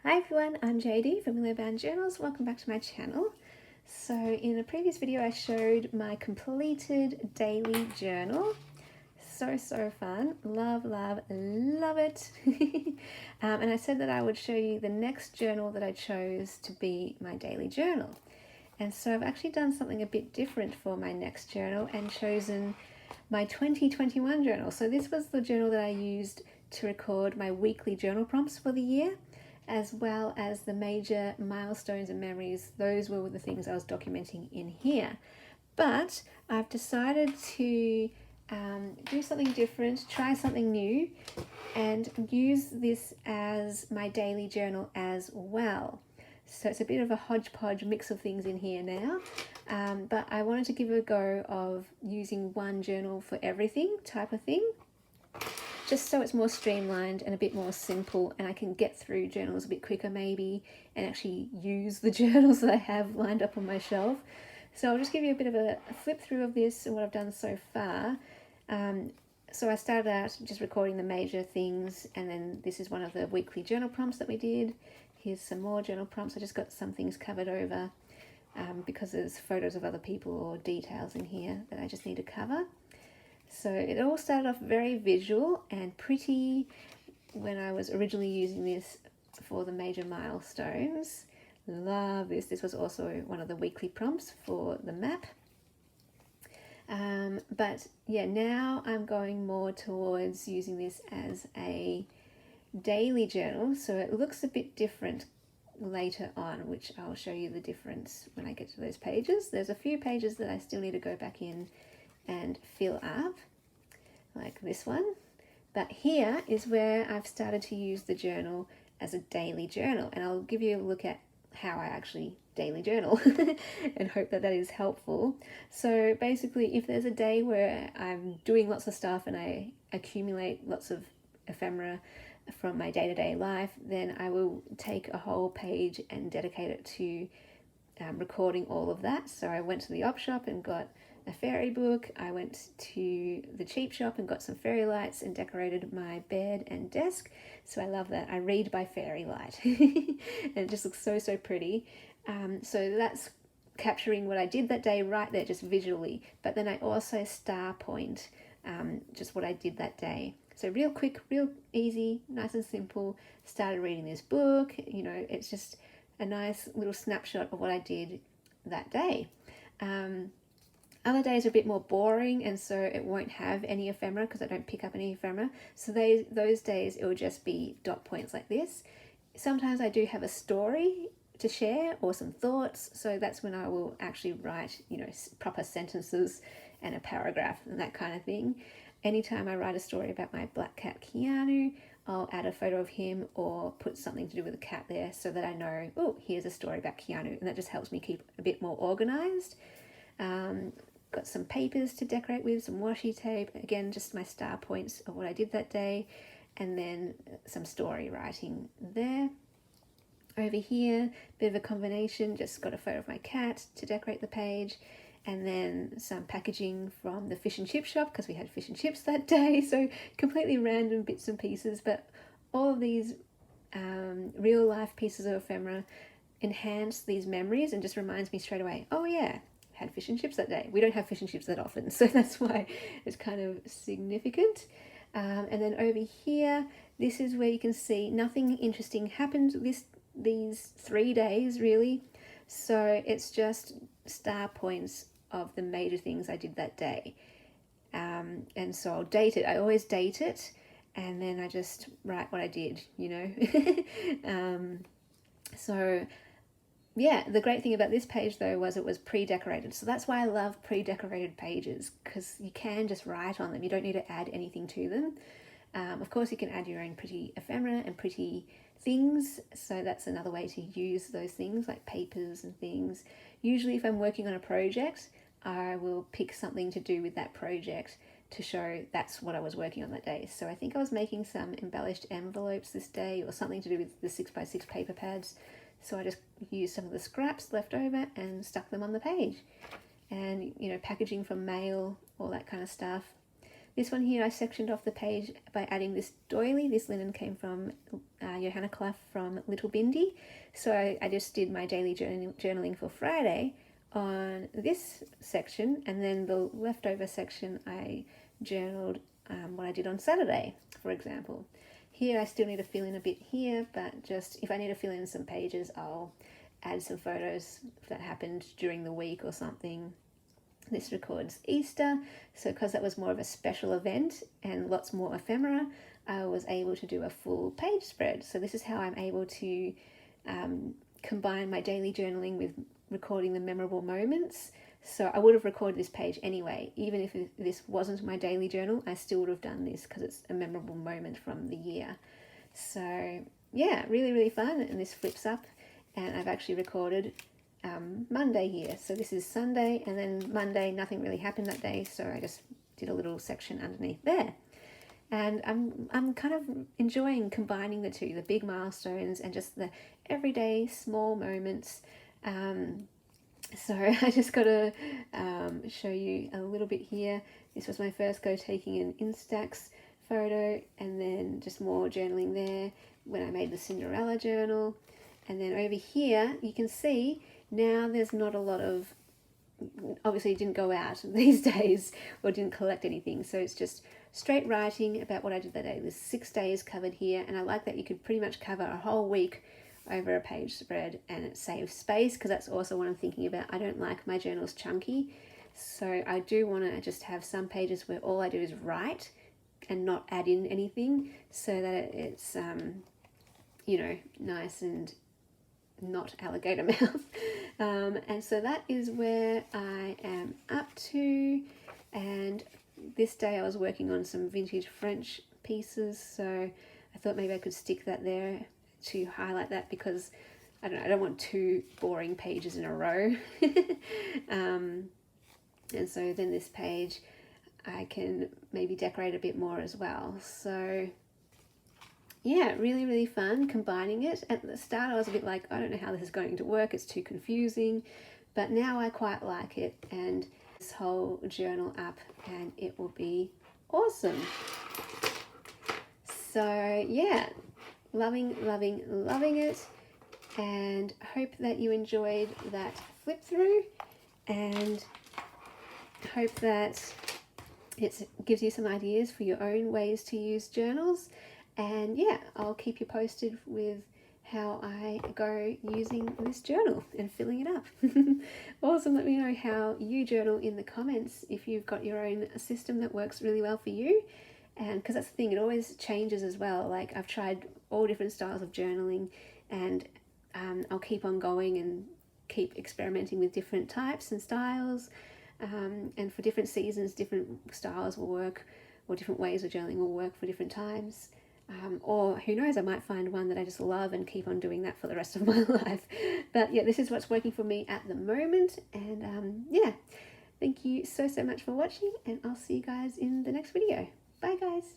Hi everyone, I'm JD from Willow Bound Journals. Welcome back to my channel. So in a previous video I showed my completed daily journal. So fun. Love it. And I said that I would show you the next journal that I chose to be my daily journal. And so I've actually done something a bit different for my next journal and chosen my 2021 journal. So this was the journal that I used to record my weekly journal prompts for the year, as well as the major milestones and memories. Those were the things I was documenting in here. But I've decided to do something different, try something new, and use this as my daily journal as well. So it's a bit of a hodgepodge mix of things in here now, but I wanted to give it a go of using one journal for everything type of thing, just so it's more streamlined and a bit more simple, and I can get through journals a bit quicker maybe and actually use the journals that I have lined up on my shelf. So I'll just give you a bit of a flip through of this and what I've done so far. So I started out just recording the major things, and then this is one of the weekly journal prompts that we did. Here's some more journal prompts. I just got some things covered over because there's photos of other people or details in here that I just need to cover. So it all started off very visual and pretty when I was originally using this for the major milestones. Love this. This was also one of the weekly prompts for the map. But yeah, now I'm going more towards using this as a daily journal. So it looks a bit different later on, which I'll show you the difference when I get to those pages. There's a few pages that I still need to go back in and fill up, like this one. But here is where I've started to use the journal as a daily journal, and I'll give you a look at how I actually daily journal and hope that that is helpful. So basically, if there's a day where I'm doing lots of stuff and I accumulate lots of ephemera from my day-to-day life, then I will take a whole page and dedicate it to recording all of that. So I went to the op shop and got a fairy book. I went to the cheap shop and got some fairy lights and decorated my bed and desk. So I love that. I read by fairy light and it just looks so pretty. So that's capturing what I did that day right there, just visually. But then I also star point just what I did that day. So real quick, real easy, nice and simple. Started reading this book. You know, it's just a nice little snapshot of what I did that day. Other days are a bit more boring, and so it won't have any ephemera because I don't pick up any ephemera. So those days it will just be dot points like this. Sometimes I do have a story to share or some thoughts, so that's when I will actually write, you know, proper sentences and a paragraph and that kind of thing. Anytime I write a story about my black cat Keanu, I'll add a photo of him or put something to do with the cat there so that I know, oh, here's a story about Keanu, and that just helps me keep a bit more organized. Got some papers to decorate with, some washi tape, again just my star points of what I did that day, and then some story writing there. Over here, bit of a combination, just got a photo of my cat to decorate the page, and then some packaging from the fish and chip shop because we had fish and chips that day. So completely random bits and pieces, but all of these real life pieces of ephemera enhance these memories and just reminds me straight away, oh yeah, had fish and chips that day. We don't have fish and chips that often, so that's why it's kind of significant. And then over here, this is where you can see nothing interesting happened these 3 days really. So it's just star points of the major things I did that day. And so I'll date it. I always date it, and then I just write what I did, you know. So yeah, the great thing about this page though was it was pre-decorated. So that's why I love pre-decorated pages, because you can just write on them. You don't need to add anything to them. Of course, you can add your own pretty ephemera and pretty things. So that's another way to use those things like papers and things. Usually if I'm working on a project, I will pick something to do with that project to show that's what I was working on that day. So I think I was making some embellished envelopes this day or something to do with the 6x6 paper pads. So I just used some of the scraps left over and stuck them on the page. And, you know, packaging from mail, all that kind of stuff. This one here I sectioned off the page by adding this doily. This linen came from Johanna Clough from Little Bindi. So I just did my daily journaling for Friday on this section, and then the leftover section I journaled what I did on Saturday, for example. Here I still need to fill in a bit here, but just if I need to fill in some pages, I'll add some photos that happened during the week or something. This records Easter, so because that was more of a special event and lots more ephemera, I was able to do a full page spread. So this is how I'm able to combine my daily journaling with recording the memorable moments. So I would have recorded this page anyway, even if this wasn't my daily journal, I still would have done this because it's a memorable moment from the year. So yeah, really, really fun. And this flips up, and I've actually recorded Monday here. So this is Sunday, and then Monday nothing really happened that day, so I just did a little section underneath there. And I'm kind of enjoying combining the two, the big milestones and just the everyday small moments. So I just got to show you a little bit here. This was my first go taking an Instax photo, and then just more journaling there when I made the Cinderella journal. And then over here you can see now there's not a lot of, obviously didn't go out these days or didn't collect anything, so it's just straight writing about what I did that day. There's 6 days covered here, and I like that you could pretty much cover a whole week over a page spread, and it saves space, because that's also what I'm thinking about. I don't like my journals chunky, so I do want to just have some pages where all I do is write and not add in anything, so that it's you know, nice and not alligator mouth. And so that is where I am up to. And this day I was working on some vintage French pieces, so I thought maybe I could stick that there to highlight that, because I don't want 2 boring pages in a row. And so then this page I can maybe decorate a bit more as well. So yeah, really, really fun combining it. At the start I was a bit like, I don't know how this is going to work, it's too confusing, but now I quite like it, and this whole journal up, and it will be awesome. So yeah, loving it, and hope that you enjoyed that flip through, and hope that it gives you some ideas for your own ways to use journals. And yeah, I'll keep you posted with how I go using this journal and filling it up. Awesome. Let me know how you journal in the comments, if you've got your own system that works really well for you. And because that's the thing, it always changes as well. Like, I've tried all different styles of journaling, and I'll keep on going and keep experimenting with different types and styles. And for different seasons, different styles will work, or different ways of journaling will work for different times. Or who knows, I might find one that I just love and keep on doing that for the rest of my life. But yeah, this is what's working for me at the moment. And yeah, thank you so much for watching, and I'll see you guys in the next video. Bye guys.